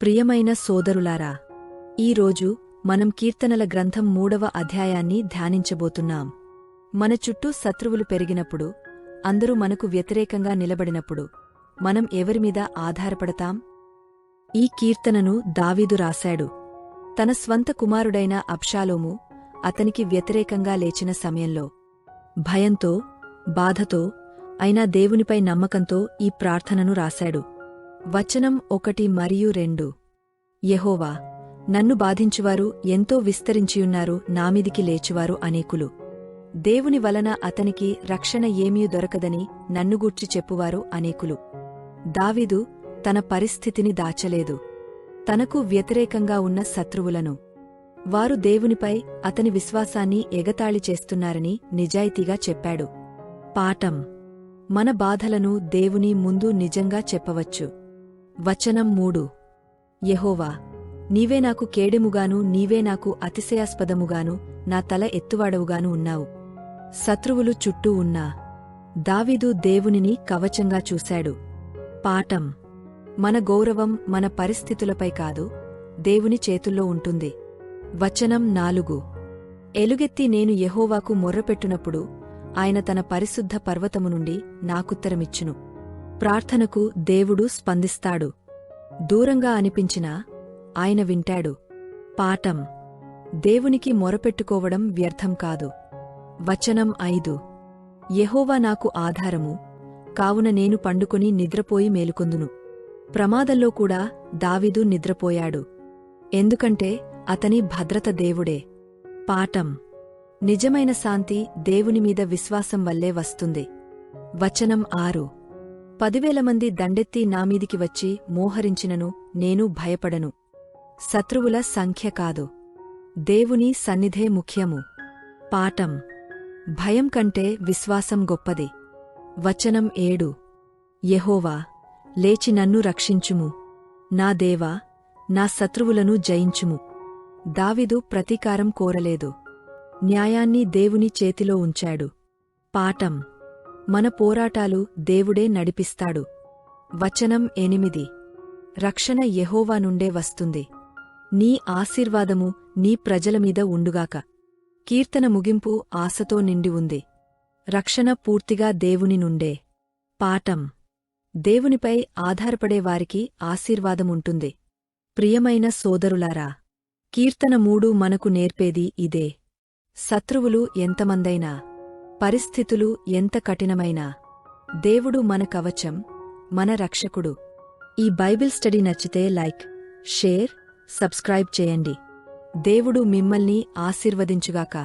ప్రియమైన సోదరులారా, ఈరోజు మనం కీర్తనల గ్రంథం 3వ అధ్యాయాన్ని ధ్యానించబోతున్నాం. మన చుట్టూ శత్రువులు పెరిగినప్పుడు, అందరూ మనకు వ్యతిరేకంగా నిలబడినప్పుడు మనం ఎవరిమీద ఆధారపడతాం? ఈ కీర్తనను దావీదు రాశాడు. తన స్వంత కుమారుడైన అబ్షాలోము అతనికి వ్యతిరేకంగా లేచిన సమయంలో భయంతో, బాధతో, అయినా దేవునిపై నమ్మకంతో ఈ ప్రార్థనను రాశాడు. వచనం 1 మరియు 2. యెహోవా, నన్ను బాధించువారు ఎంతో విస్తరించియున్నారు, నామీదికి లేచువారు అనేకులు. దేవుని వలన అతనికి రక్షణ ఏమీ దొరకదని నన్నుగూర్చి చెప్పువారు అనేకులు. దావీదు తన పరిస్థితిని దాచలేదు. తనకు వ్యతిరేకంగా ఉన్న శత్రువులను, వారు దేవునిపై అతని విశ్వాసాన్ని ఎగతాళి చేస్తున్నారని నిజాయితీగా చెప్పాడు. పాఠం: మన బాధలను దేవుని ముందు నిజంగా చెప్పవచ్చు. వచనం 3. యెహోవా, నీవే నాకు కేడెముగాను, నీవే నాకు అతిశయాస్పదముగాను, నా తల ఎత్తువాడవుగాను ఉన్నావు. శత్రువులు చుట్టూ ఉన్నా దావీదు దేవునిని కవచంగా చూశాడు. పాఠం: మన గౌరవం మన పరిస్థితులపై కాదు, దేవుని చేతుల్లో ఉంటుంది. వచనం 4. ఎలుగెత్తి నేను యెహోవాకు మొర్రపెట్టునప్పుడు ఆయన తన పరిశుద్ధ పర్వతము నుండి నాకుత్తరమిచ్చును. ప్రార్థనకు దేవుడు స్పందిస్తాడు. దూరంగా అనిపించినా ఆయన వింటాడు. పాఠం: దేవునికి మొరపెట్టుకోవడం వ్యర్థం కాదు. వచనం 5. యెహోవా నాకు ఆధారము, కావున నేను పండుకొని నిద్రపోయి మేలుకొందును. ప్రమాదంలో కూడా దావీదు నిద్రపోయాడు. ఎందుకంటే అతని భద్రత దేవుడే. పాఠం: నిజమైన శాంతి దేవునిమీద విశ్వాసం వల్లే వస్తుంది. వచనం 6. 10,000 మంది దండెత్తి నామీదికి వచ్చి మోహరించినను నేను భయపడను. శత్రువుల సంఖ్య కాదు, దేవుని సన్నిధే ముఖ్యము. పాఠం: భయం కంటే విశ్వాసం గొప్పది. వచనం 7. యెహోవా, లేచి నన్ను రక్షించుము. నా దేవా, నా శత్రువులను జయించుము. దావీదు ప్రతీకారం కోరలేదు. న్యాయాన్ని దేవుని చేతిలో ఉంచాడు. పాఠం: మన పోరాటాలు దేవుడే నడిపిస్తాడు. వచనం 8. రక్షణ యెహోవా నుండే వస్తుంది. నీ ఆశీర్వాదము నీ ప్రజలమీద ఉండుగాక. కీర్తన ముగింపు ఆశతో నిండి ఉంది. రక్షణ పూర్తిగా దేవుని నుండే. పాఠం: దేవునిపై ఆధారపడేవారికి ఆశీర్వాదముంటుంది. ప్రియమైన సోదరులారా, కీర్తన 3 మనకు నేర్పేది ఇదే. శత్రువులు ఎంతమందైనా, పరిస్థితులు ఎంత కఠినమైనా, దేవుడు మన కవచం, మన రక్షకుడు. ఈ బైబిల్ స్టడీ నచ్చితే లైక్, షేర్, సబ్స్క్రైబ్ చేయండి. దేవుడు మిమ్మల్ని ఆశీర్వదించుగాక.